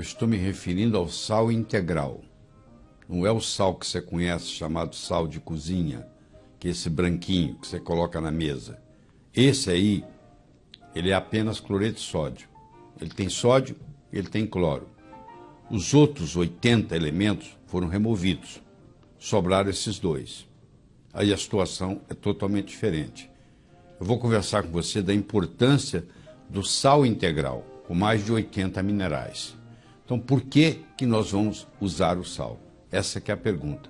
Eu estou me referindo ao sal integral. Não é o sal que você conhece, chamado sal de cozinha, que é esse branquinho que você coloca na mesa. Esse aí, ele é apenas cloreto de sódio. Ele tem sódio e ele tem cloro. Os outros 80 elementos foram removidos. Sobraram esses dois. Aí a situação é totalmente diferente. Eu vou conversar com você da importância do sal integral, com mais de 80 minerais. Então, por que nós vamos usar o sal? Essa que é a pergunta.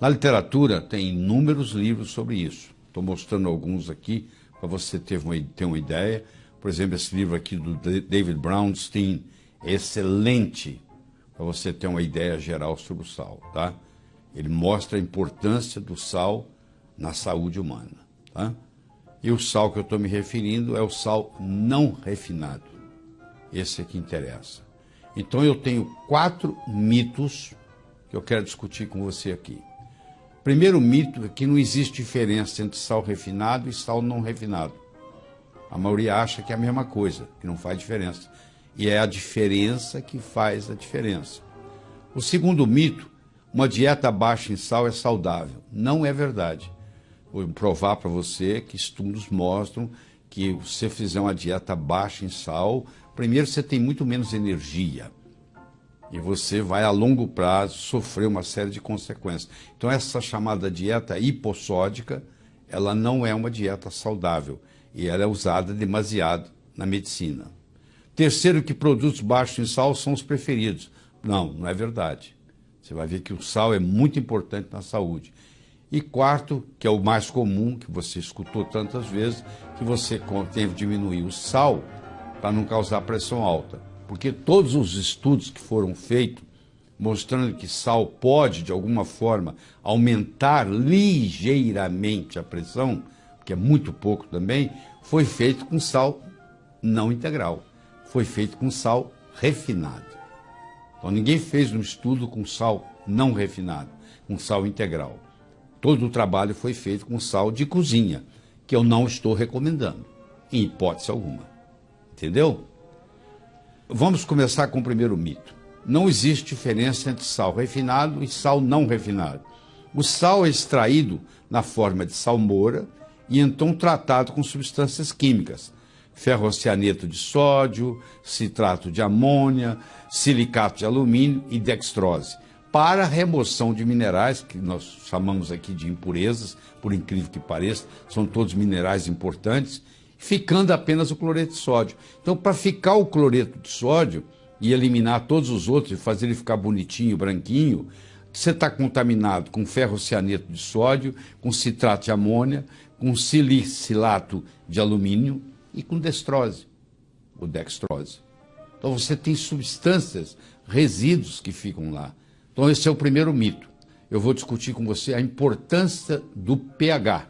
Na literatura, tem inúmeros livros sobre isso. Estou mostrando alguns aqui para você ter uma ideia. Por exemplo, esse livro aqui do David Brownstein é excelente para você ter uma ideia geral sobre o sal, tá? Ele mostra a importância do sal na saúde humana, tá? E o sal que eu estou me referindo é o sal não refinado. Esse é que interessa. Então eu tenho 4 mitos que eu quero discutir com você aqui. Primeiro mito é que não existe diferença entre sal refinado e sal não refinado. A maioria acha que é a mesma coisa, que não faz diferença. E é a diferença que faz a diferença. O segundo mito, uma dieta baixa em sal é saudável. Não é verdade. Vou provar para você que estudos mostram que se você fizer uma dieta baixa em sal, primeiro você tem muito menos energia. E você vai, a longo prazo, sofrer uma série de consequências. Então, essa chamada dieta hipossódica, ela não é uma dieta saudável. E ela é usada demasiado na medicina. Terceiro, que produtos baixos em sal são os preferidos. Não, não é verdade. Você vai ver que o sal é muito importante na saúde. E quarto, que é o mais comum, que você escutou tantas vezes, que você tem que diminuir o sal para não causar pressão alta. Porque todos os estudos que foram feitos, mostrando que sal pode, de alguma forma, aumentar ligeiramente a pressão, que é muito pouco também, foi feito com sal não integral. Foi feito com sal refinado. Então ninguém fez um estudo com sal não refinado, com sal integral. Todo o trabalho foi feito com sal de cozinha, que eu não estou recomendando, em hipótese alguma. Entendeu? Vamos começar com o primeiro mito. Não existe diferença entre sal refinado e sal não refinado. O sal é extraído na forma de salmoura e então tratado com substâncias químicas. Ferrocianeto de sódio, citrato de amônia, silicato de alumínio e dextrose, para a remoção de minerais, que nós chamamos aqui de impurezas, por incrível que pareça, são todos minerais importantes, ficando apenas o cloreto de sódio. Então, para ficar o cloreto de sódio e eliminar todos os outros e fazer ele ficar bonitinho, branquinho, você está contaminado com ferrocianeto de sódio, com citrato de amônia, com silicilato de alumínio e com dextrose, ou dextrose. Então você tem substâncias, resíduos que ficam lá. Então esse é o primeiro mito. Eu vou discutir com você a importância do pH,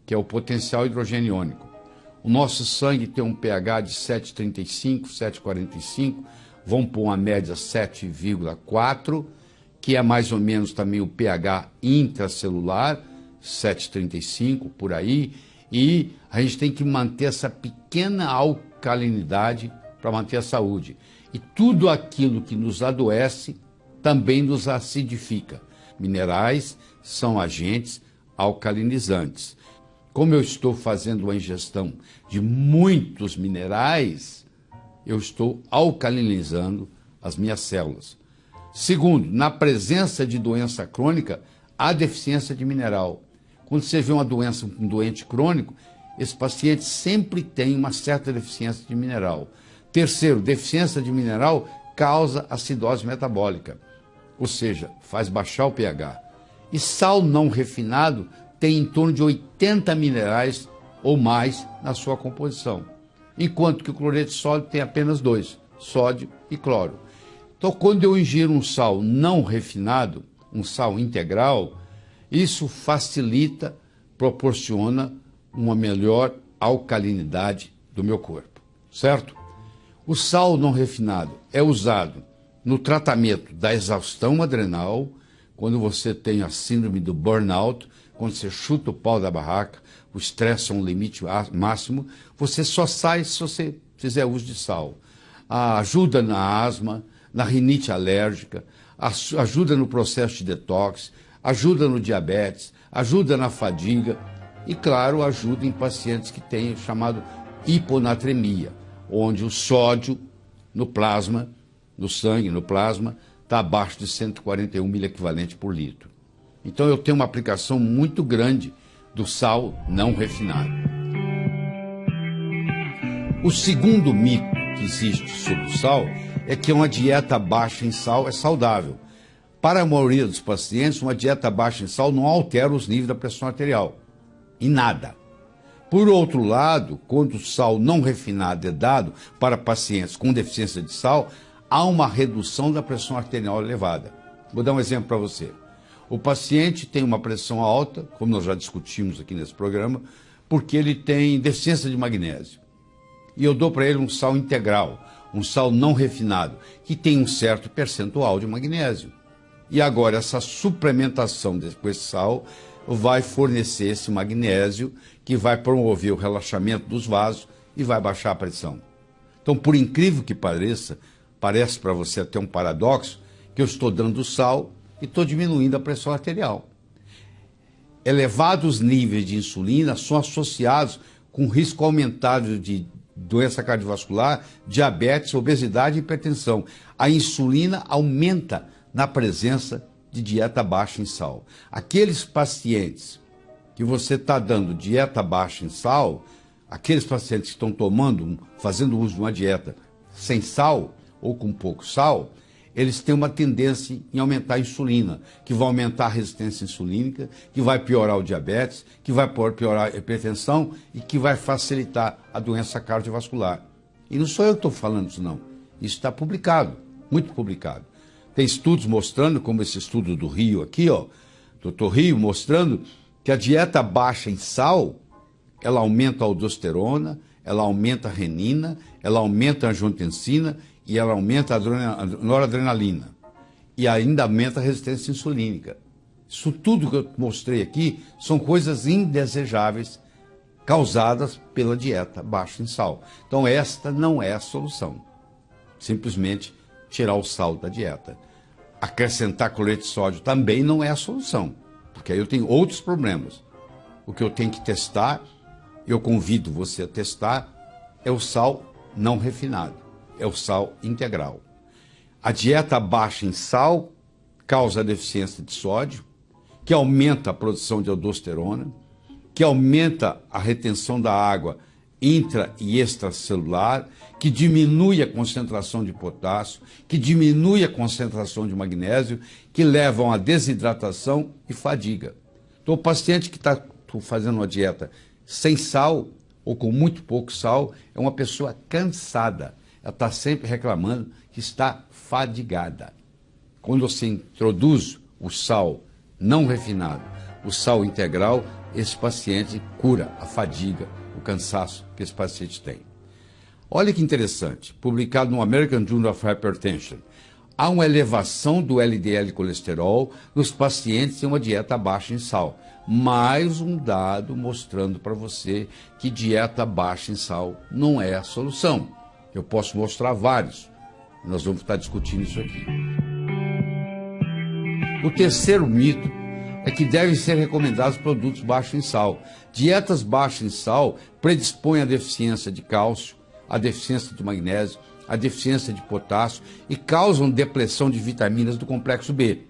que é o potencial hidrogênio iônico. O nosso sangue tem um pH de 7,35, 7,45, vamos pôr uma média 7,4, que é mais ou menos também o pH intracelular, 7,35 por aí, e a gente tem que manter essa pequena alcalinidade para manter a saúde. E tudo aquilo que nos adoece também nos acidifica. Minerais são agentes alcalinizantes. Como eu estou fazendo uma ingestão de muitos minerais, eu estou alcalinizando as minhas células. Segundo, na presença de doença crônica, há deficiência de mineral. Quando você vê uma doença, um doente crônico, esse paciente sempre tem uma certa deficiência de mineral. Terceiro, deficiência de mineral causa acidose metabólica, ou seja, faz baixar o pH. E sal não refinado tem em torno de 80 minerais ou mais na sua composição, enquanto que o cloreto de sódio tem apenas 2, sódio e cloro. Então, quando eu ingiro um sal não refinado, um sal integral, isso facilita, proporciona uma melhor alcalinidade do meu corpo, certo? O sal não refinado é usado no tratamento da exaustão adrenal, quando você tem a síndrome do burnout, quando você chuta o pau da barraca, o estresse é um limite máximo, você só sai se você fizer uso de sal. Ajuda na asma, na rinite alérgica, ajuda no processo de detox, ajuda no diabetes, ajuda na fadiga e, claro, ajuda em pacientes que têm o chamado hiponatremia, onde o sódio no plasma, no sangue, no plasma, está abaixo de 141 miliequivalente por litro. Então eu tenho uma aplicação muito grande do sal não refinado. O segundo mito que existe sobre o sal é que uma dieta baixa em sal é saudável. Para a maioria dos pacientes, uma dieta baixa em sal não altera os níveis da pressão arterial. Em nada. Por outro lado, quando o sal não refinado é dado para pacientes com deficiência de sal, há uma redução da pressão arterial elevada. Vou dar um exemplo para você. O paciente tem uma pressão alta, como nós já discutimos aqui nesse programa, porque ele tem deficiência de magnésio. E eu dou para ele um sal integral, um sal não refinado, que tem um certo percentual de magnésio. E agora essa suplementação com esse sal vai fornecer esse magnésio que vai promover o relaxamento dos vasos e vai baixar a pressão. Então, por incrível que pareça, parece para você até um paradoxo, que eu estou dando sal e estou diminuindo a pressão arterial. Elevados níveis de insulina são associados com risco aumentado de doença cardiovascular, diabetes, obesidade e hipertensão. A insulina aumenta na presença de dieta baixa em sal. Aqueles pacientes que você está dando dieta baixa em sal, aqueles pacientes que estão fazendo uso de uma dieta sem sal ou com pouco sal, eles têm uma tendência em aumentar a insulina, que vai aumentar a resistência insulínica, que vai piorar o diabetes, que vai piorar a hipertensão e que vai facilitar a doença cardiovascular. E não sou eu que estou falando isso, não. Isso está publicado, muito publicado. Tem estudos mostrando, como esse estudo do Rio aqui, ó, Dr. Rio, mostrando que a dieta baixa em sal, ela aumenta a aldosterona, ela aumenta a renina, ela aumenta a angiotensina e ela aumenta a noradrenalina. E ainda aumenta a resistência insulínica. Isso tudo que eu mostrei aqui são coisas indesejáveis causadas pela dieta baixa em sal. Então esta não é a solução. Simplesmente tirar o sal da dieta. Acrescentar cloreto de sódio também não é a solução, porque aí eu tenho outros problemas. O que eu tenho que testar, eu convido você a testar, é o sal não refinado, é o sal integral. A dieta baixa em sal causa deficiência de sódio, que aumenta a produção de aldosterona, que aumenta a retenção da água intra e extracelular, que diminui a concentração de potássio, que diminui a concentração de magnésio, que levam a desidratação e fadiga. Então, o paciente que está fazendo uma dieta sem sal ou com muito pouco sal é uma pessoa cansada. Ela está sempre reclamando que está fadigada. Quando você introduz o sal não refinado, o sal integral, esse paciente cura a fadiga, o cansaço que esse paciente tem. Olha que interessante, publicado no American Journal of Hypertension. Há uma elevação do LDL colesterol nos pacientes em uma dieta baixa em sal. Mais um dado mostrando para você que dieta baixa em sal não é a solução. Eu posso mostrar vários. Nós vamos estar discutindo isso aqui. O terceiro mito é que devem ser recomendados produtos baixos em sal. Dietas baixas em sal predispõem à deficiência de cálcio, à deficiência de magnésio, à deficiência de potássio e causam depressão de vitaminas do complexo B.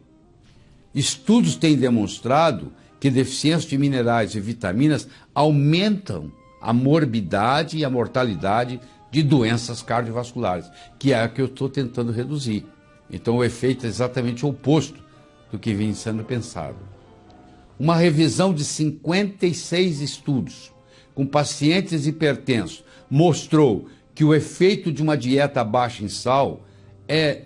Estudos têm demonstrado que deficiência de minerais e vitaminas aumentam a morbidade e a mortalidade de doenças cardiovasculares, que é a que eu estou tentando reduzir. Então o efeito é exatamente o oposto do que vem sendo pensado. Uma revisão de 56 estudos com pacientes hipertensos mostrou que o efeito de uma dieta baixa em sal é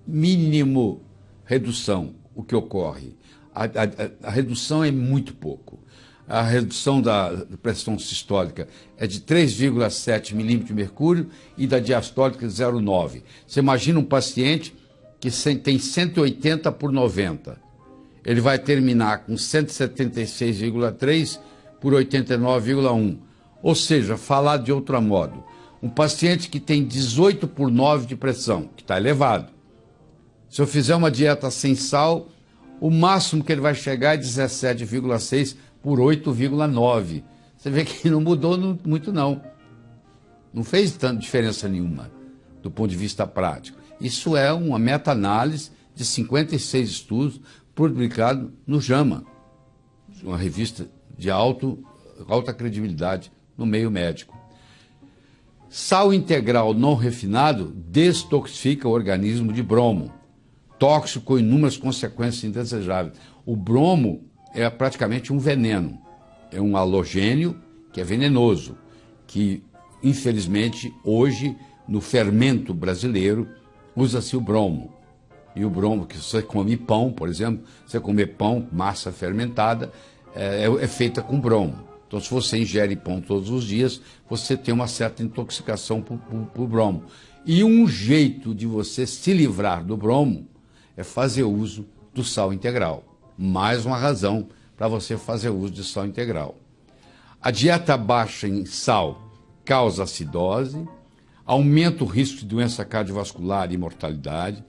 mínimo redução, o que ocorre. A redução é muito pouco. A redução da pressão sistólica é de 3,7 milímetros de mercúrio e da diastólica de 0,9. Você imagina um paciente que tem 180 por 90. Ele vai terminar com 176,3 por 89,1. Ou seja, falar de outro modo, um paciente que tem 18 por 9 de pressão, que está elevado, Se eu fizer uma dieta sem sal, o máximo que ele vai chegar é 17,6 por 8,9. Você vê que não mudou muito não. Não fez tanta diferença nenhuma do ponto de vista prático. Isso é uma meta-análise de 56 estudos publicados no JAMA, uma revista de alta credibilidade no meio médico. Sal integral não refinado destoxifica o organismo de bromo, tóxico com inúmeras consequências indesejáveis. O bromo é praticamente um veneno, é um halogênio que é venenoso, que infelizmente hoje no fermento brasileiro usa-se o bromo. E o bromo, que você come pão, por exemplo, você comer pão, massa fermentada, é feita com bromo. Então, se você ingere pão todos os dias, você tem uma certa intoxicação por bromo. E um jeito de você se livrar do bromo é fazer uso do sal integral. Mais uma razão para você fazer uso de sal integral. A dieta baixa em sal causa acidose, aumenta o risco de doença cardiovascular e mortalidade,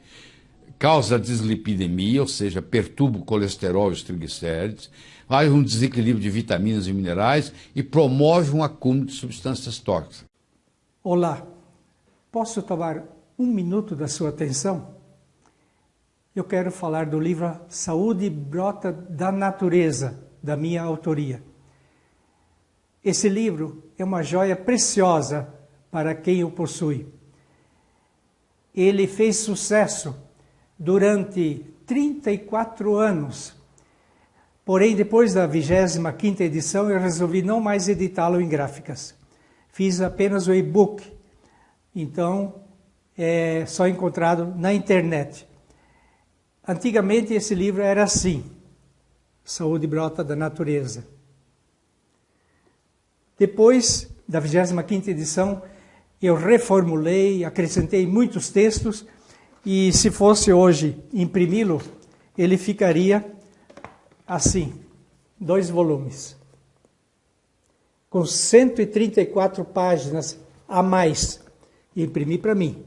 causa dislipidemia, ou seja, perturba o colesterol e os triglicérides, faz um desequilíbrio de vitaminas e minerais e promove um acúmulo de substâncias tóxicas. Olá, posso tomar um minuto da sua atenção? Eu quero falar do livro Saúde Brota da Natureza, da minha autoria. Esse livro é uma joia preciosa para quem o possui. Ele fez sucesso durante 34 anos. Porém, depois da 25ª edição, eu resolvi não mais editá-lo em gráficas. Fiz apenas o e-book. Então, é só encontrado na internet. Antigamente, esse livro era assim: Saúde Brota da Natureza. Depois da 25ª edição, eu reformulei, acrescentei muitos textos, e se fosse hoje imprimi-lo, ele ficaria assim, 2 volumes, com 134 páginas a mais. Imprimi para mim,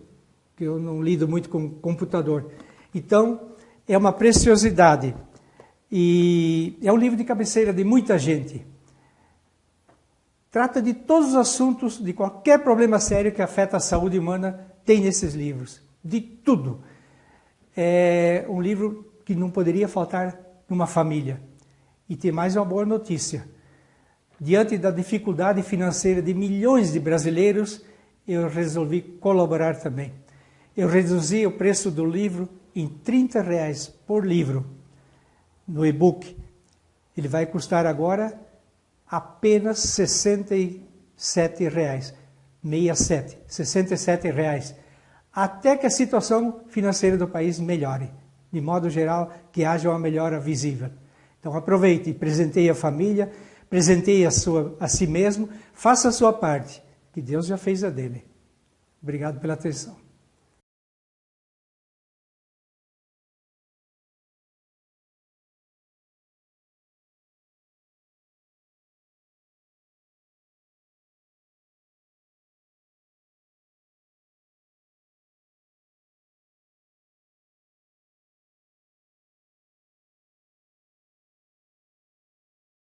porque eu não lido muito com computador. Então, é uma preciosidade. E é um livro de cabeceira de muita gente. Trata de todos os assuntos, de qualquer problema sério que afeta a saúde humana, tem nesses livros. De tudo. É um livro que não poderia faltar numa família. E tem mais uma boa notícia. Diante da dificuldade financeira de milhões de brasileiros, eu resolvi colaborar também. Eu reduzi o preço do livro em R$30 por livro, no e-book. Ele vai custar agora apenas R$ 67,00. 67 reais. Até que a situação financeira do país melhore. De modo geral, que haja uma melhora visível. Então aproveite, presenteie a família, presenteie a si mesmo, faça a sua parte, que Deus já fez a dele. Obrigado pela atenção.